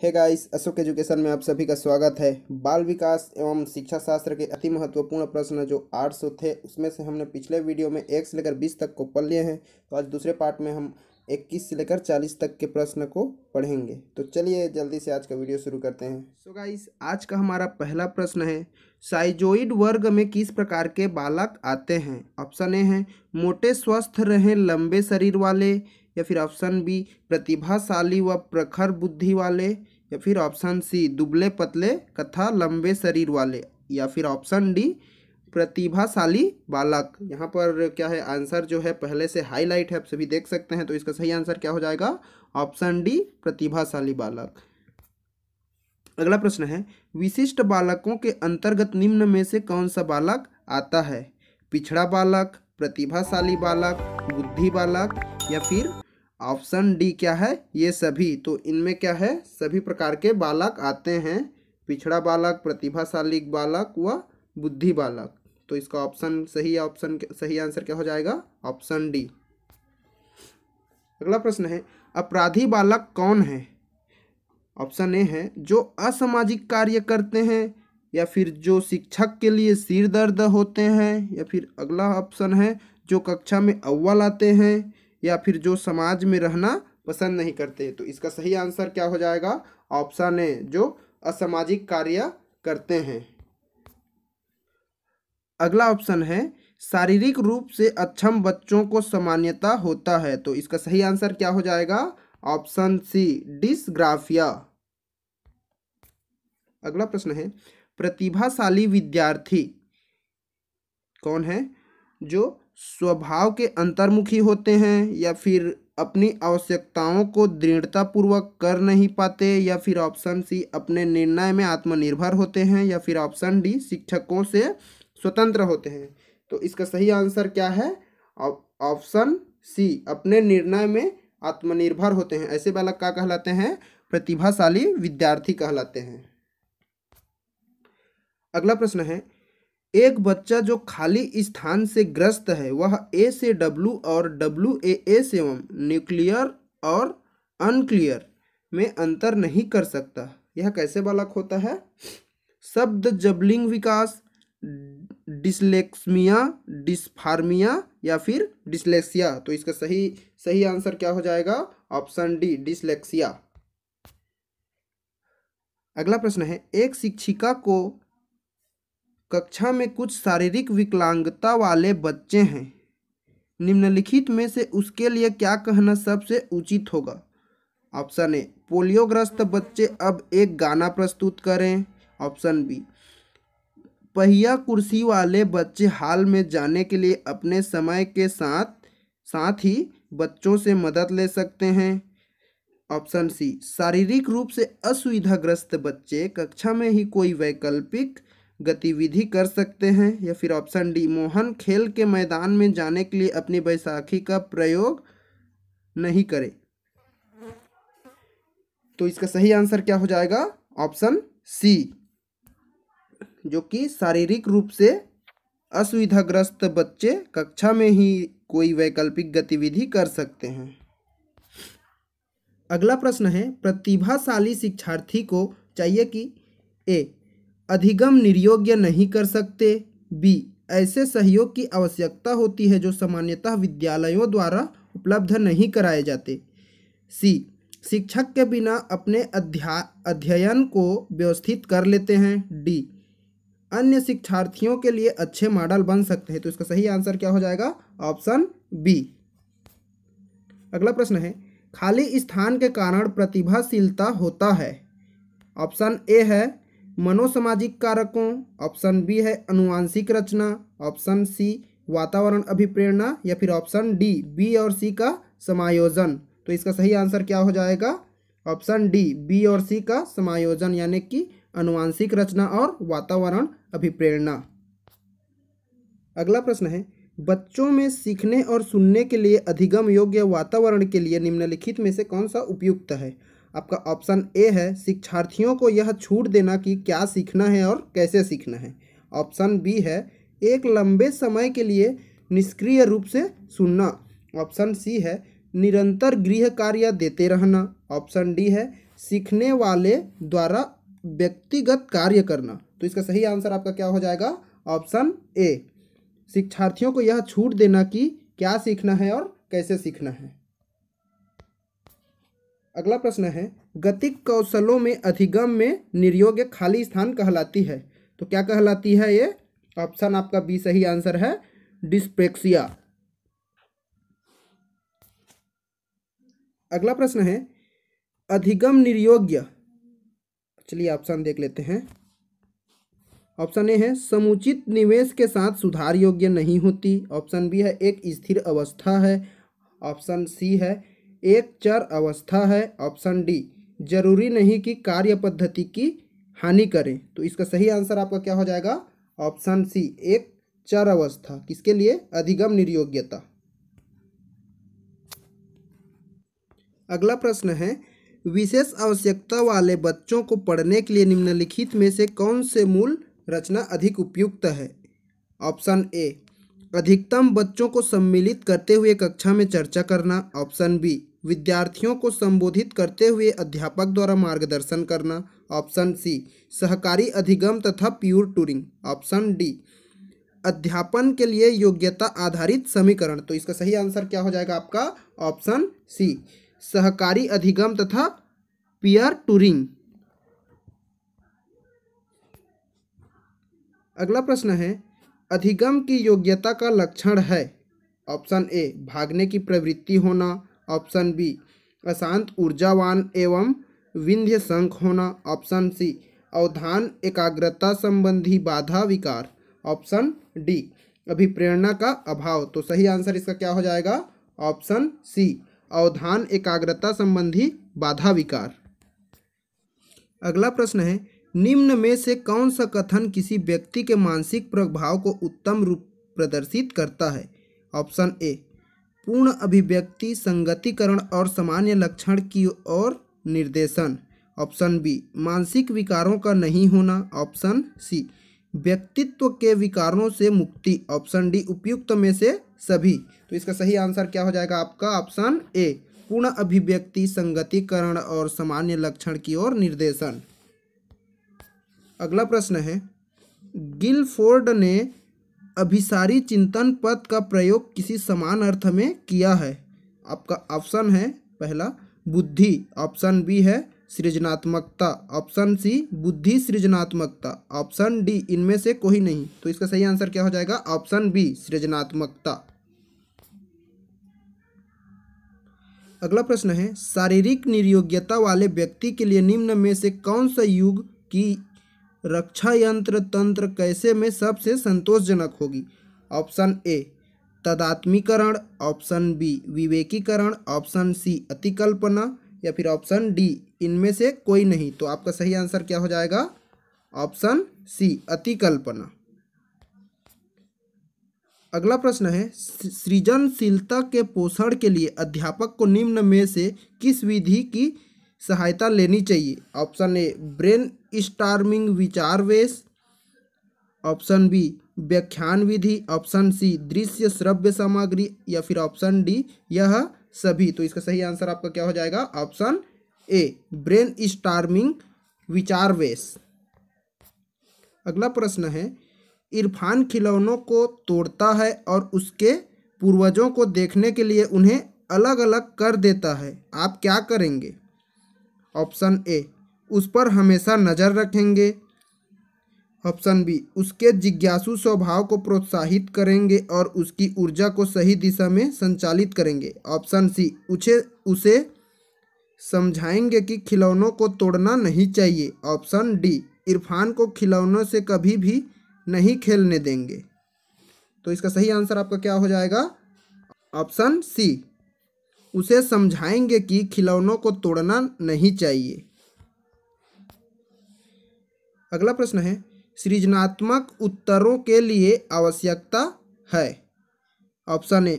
Hey guys, Ashok education में आप सभी का स्वागत है। बाल विकास एवं शिक्षा शास्त्र के अति महत्वपूर्ण प्रश्न जो 800 थे, उसमें से हमने पिछले वीडियो में 1 से लेकर 20 तक को पढ़ लिए हैं। तो आज दूसरे पार्ट में हम 21 से लेकर 40 तक के प्रश्न को पढ़ेंगे। तो चलिए जल्दी से आज का वीडियो शुरू करते हैं। सो गाइस, आज का हमारा पहला प्रश्न है, साइजोइड वर्ग में किस प्रकार के बालक आते हैं। ऑप्शन ए है मोटे स्वस्थ रहें लंबे शरीर वाले, या फिर ऑप्शन बी प्रतिभाशाली व प्रखर बुद्धि वाले, या फिर ऑप्शन सी दुबले पतले तथा लंबे शरीर वाले, या फिर ऑप्शन डी प्रतिभाशाली बालक। यहाँ पर क्या है, आंसर जो है पहले से हाईलाइट है, आप सभी देख सकते हैं। तो इसका सही आंसर क्या हो जाएगा, ऑप्शन डी प्रतिभाशाली बालक। अगला प्रश्न है, विशिष्ट बालकों के अंतर्गत निम्न में से कौन सा बालक आता है। पिछड़ा बालक, प्रतिभाशाली बालक, बुद्धि बालक, या फिर ऑप्शन डी क्या है, ये सभी। तो इनमें क्या है, सभी प्रकार के बालक आते हैं, पिछड़ा बालक, प्रतिभाशाली बालक व बुद्धि बालक। तो इसका ऑप्शन सही आंसर क्या हो जाएगा, ऑप्शन डी। अगला प्रश्न है, अपराधी बालक कौन है। ऑप्शन ए है जो असामाजिक कार्य करते हैं, या फिर जो शिक्षक के लिए सिर दर्द होते हैं, या फिर अगला ऑप्शन है जो कक्षा में अव्वल आते हैं, या फिर जो समाज में रहना पसंद नहीं करते। तो इसका सही आंसर क्या हो जाएगा, ऑप्शन ए जो असामाजिक कार्य करते हैं। अगला ऑप्शन है शारीरिक रूप से अक्षम बच्चों को सामान्यता होता है। तो इसका सही आंसर क्या हो जाएगा, ऑप्शन सी डिसग्राफिया। अगला प्रश्न है, प्रतिभाशाली विद्यार्थी कौन है, जो स्वभाव के अंतर्मुखी होते हैं, या फिर अपनी आवश्यकताओं को दृढ़तापूर्वक कर नहीं पाते, या फिर ऑप्शन सी अपने निर्णय में आत्मनिर्भर होते हैं, या फिर ऑप्शन डी शिक्षकों से स्वतंत्र होते हैं। तो इसका सही आंसर क्या है, ऑप्शन सी अपने निर्णय में आत्मनिर्भर होते हैं। ऐसे बालक क्या कहलाते हैं, प्रतिभाशाली विद्यार्थी कहलाते हैं। अगला प्रश्न है, एक बच्चा जो खाली स्थान से ग्रस्त है वह ए से डब्ल्यू और डब्ल्यू ए से न्यूक्लियर और अनक्लियर में अंतर नहीं कर सकता, यह कैसे बालक होता है। शब्द जबलिंग विकास, डिसलेक्सिया, डिस्फार्मिया, या फिर डिसलेक्सिया। तो इसका सही आंसर क्या हो जाएगा, ऑप्शन डी डिसलेक्सिया। अगला प्रश्न है, एक शिक्षिका को कक्षा में कुछ शारीरिक विकलांगता वाले बच्चे हैं, निम्नलिखित में से उसके लिए क्या कहना सबसे उचित होगा। ऑप्शन ए पोलियोग्रस्त बच्चे अब एक गाना प्रस्तुत करें, ऑप्शन बी पहिया कुर्सी वाले बच्चे हाल में जाने के लिए अपने समय के साथ साथ ही बच्चों से मदद ले सकते हैं, ऑप्शन सी शारीरिक रूप से असुविधाग्रस्त बच्चे कक्षा में ही कोई वैकल्पिक गतिविधि कर सकते हैं, या फिर ऑप्शन डी मोहन खेल के मैदान में जाने के लिए अपनी बैसाखी का प्रयोग नहीं करे। तो इसका सही आंसर क्या हो जाएगा, ऑप्शन सी जो कि शारीरिक रूप से असुविधाग्रस्त बच्चे कक्षा में ही कोई वैकल्पिक गतिविधि कर सकते हैं। अगला प्रश्न है, प्रतिभाशाली शिक्षार्थी को चाहिए कि ए अधिगम निर्योग्य नहीं कर सकते, बी ऐसे सहयोग की आवश्यकता होती है जो सामान्यतः विद्यालयों द्वारा उपलब्ध नहीं कराए जाते, सी शिक्षक के बिना अपने अध्ययन को व्यवस्थित कर लेते हैं, डी अन्य शिक्षार्थियों के लिए अच्छे मॉडल बन सकते हैं। तो इसका सही आंसर क्या हो जाएगा, ऑप्शन बी। अगला प्रश्न है, खाली स्थान के कारण प्रतिभाशीलता होता है। ऑप्शन ए है मनोसामाजिक कारकों, ऑप्शन बी है अनुवांशिक रचना, ऑप्शन सी वातावरण अभिप्रेरणा, या फिर ऑप्शन डी बी और सी का समायोजन। तो इसका सही आंसर क्या हो जाएगा, ऑप्शन डी बी और सी का समायोजन, यानी कि अनुवांशिक रचना और वातावरण अभिप्रेरणा। अगला प्रश्न है, बच्चों में सीखने और सुनने के लिए अधिगम योग्य वातावरण के लिए निम्नलिखित में से कौन सा उपयुक्त है। आपका ऑप्शन ए है शिक्षार्थियों को यह छूट देना कि क्या सीखना है और कैसे सीखना है, ऑप्शन बी है एक लंबे समय के लिए निष्क्रिय रूप से सुनना, ऑप्शन सी है निरंतर गृह कार्य देते रहना, ऑप्शन डी है सीखने वाले द्वारा व्यक्तिगत कार्य करना। तो इसका सही आंसर आपका क्या हो जाएगा? ऑप्शन ए, शिक्षार्थियों को यह छूट देना कि क्या सीखना है और कैसे सीखना है। अगला प्रश्न है, गतिक कौशलों में अधिगम में निर्योग्य खाली स्थान कहलाती है। तो क्या कहलाती है ये? ऑप्शन आपका बी सही आंसर है, डिस्प्रेक्सिया। अगला प्रश्न है, अधिगम निर्योग्य, चलिए ऑप्शन देख लेते हैं। ऑप्शन ए है समुचित निवेश के साथ सुधार योग्य नहीं होती। ऑप्शन बी है एक स्थिर अवस्था है। ऑप्शन सी है एक चर अवस्था है। ऑप्शन डी जरूरी नहीं कि कार्य पद्धति की हानि करें। तो इसका सही आंसर आपका क्या हो जाएगा? ऑप्शन सी, एक चर अवस्था। किसके लिए? अधिगम निर्योग्यता। अगला प्रश्न है, विशेष आवश्यकता वाले बच्चों को पढ़ने के लिए निम्नलिखित में से कौन से मूल रचना अधिक उपयुक्त है? ऑप्शन ए, अधिकतम बच्चों को सम्मिलित करते हुए कक्षा में चर्चा करना। ऑप्शन बी, विद्यार्थियों को संबोधित करते हुए अध्यापक द्वारा मार्गदर्शन करना। ऑप्शन सी, सहकारी अधिगम तथा प्योर टूरिंग। ऑप्शन डी, अध्यापन के लिए योग्यता आधारित समीकरण। तो इसका सही आंसर क्या हो जाएगा आपका? ऑप्शन सी, सहकारी अधिगम तथा पीयर टूरिंग। अगला प्रश्न है, अधिगम की योग्यता का लक्षण है। ऑप्शन ए, भागने की प्रवृत्ति होना। ऑप्शन बी, अशांत ऊर्जावान एवं विंध्य शंख होना। ऑप्शन सी, अवधान एकाग्रता संबंधी बाधा विकार। ऑप्शन डी, अभिप्रेरणा का अभाव। तो सही आंसर इसका क्या हो जाएगा? ऑप्शन सी, अवधान एकाग्रता संबंधी बाधा विकार। अगला प्रश्न है, निम्न में से कौन सा कथन किसी व्यक्ति के मानसिक प्रभाव को उत्तम रूप प्रदर्शित करता है? ऑप्शन ए, पूर्ण अभिव्यक्ति, संगतिकरण और सामान्य लक्षण की ओर निर्देशन। ऑप्शन बी, मानसिक विकारों का नहीं होना। ऑप्शन सी, व्यक्तित्व के विकारों से मुक्ति। ऑप्शन डी, उपयुक्त में से सभी। तो इसका सही आंसर क्या हो जाएगा आपका? ऑप्शन ए, पूर्ण अभिव्यक्ति, संगतिकरण और सामान्य लक्षण की ओर निर्देशन। अगला प्रश्न है, गिलफोर्ड ने अभिसारी चिंतन पद का प्रयोग किसी समान अर्थ में किया है। आपका ऑप्शन है पहला बुद्धि। ऑप्शन बी है सृजनात्मकता। ऑप्शन सी, बुद्धि सृजनात्मकता। ऑप्शन डी, इनमें से कोई नहीं। तो इसका सही आंसर क्या हो जाएगा? ऑप्शन बी, सृजनात्मकता। अगला प्रश्न है, शारीरिक निर्योग्यता वाले व्यक्ति के लिए निम्न में से कौन सा युग की रक्षा यंत्र तंत्र कैसे में सबसे संतोषजनक होगी? ऑप्शन ए, तदात्मीकरण। ऑप्शन बी, विवेकीकरण। ऑप्शन सी, अतिकल्पना। या फिर ऑप्शन डी, इनमें से कोई नहीं। तो आपका सही आंसर क्या हो जाएगा? ऑप्शन सी, अतिकल्पना। अगला प्रश्न है, सृजनशीलता के पोषण के लिए अध्यापक को निम्न में से किस विधि की सहायता लेनी चाहिए? ऑप्शन ए, ब्रेन स्टॉर्मिंग विचार वेश। ऑप्शन बी, व्याख्यान विधि। ऑप्शन सी, दृश्य श्रव्य सामग्री। या फिर ऑप्शन डी, यह सभी। तो इसका सही आंसर आपका क्या हो जाएगा? ऑप्शन ए, ब्रेन स्टॉर्मिंग विचार वेश। अगला प्रश्न है, इरफान खिलौनों को तोड़ता है और उसके पूर्वजों को देखने के लिए उन्हें अलग अलग कर देता है। आप क्या करेंगे? ऑप्शन ए, उस पर हमेशा नज़र रखेंगे। ऑप्शन बी, उसके जिज्ञासु स्वभाव को प्रोत्साहित करेंगे और उसकी ऊर्जा को सही दिशा में संचालित करेंगे। ऑप्शन सी, उसे समझाएंगे कि खिलौनों को तोड़ना नहीं चाहिए। ऑप्शन डी, इरफान को खिलौनों से कभी भी नहीं खेलने देंगे। तो इसका सही आंसर आपका क्या हो जाएगा? ऑप्शन सी, उसे समझाएंगे कि खिलौनों को तोड़ना नहीं चाहिए। अगला प्रश्न है, सृजनात्मक उत्तरों के लिए आवश्यकता है। ऑप्शन ए,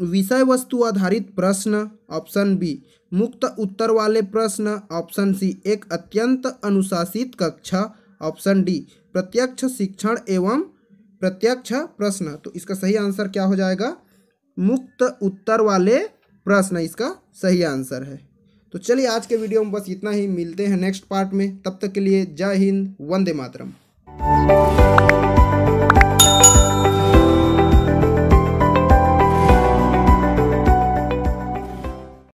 विषय वस्तु आधारित प्रश्न। ऑप्शन बी, मुक्त उत्तर वाले प्रश्न। ऑप्शन सी, एक अत्यंत अनुशासित कक्षा। ऑप्शन डी, प्रत्यक्ष शिक्षण एवं प्रत्यक्ष प्रश्न। तो इसका सही आंसर क्या हो जाएगा? मुक्त उत्तर वाले प्रश्न इसका सही आंसर है। तो चलिए आज के वीडियो में बस इतना ही, मिलते हैं नेक्स्ट पार्ट में। तब तक के लिए जय हिंद, वंदे मातरम।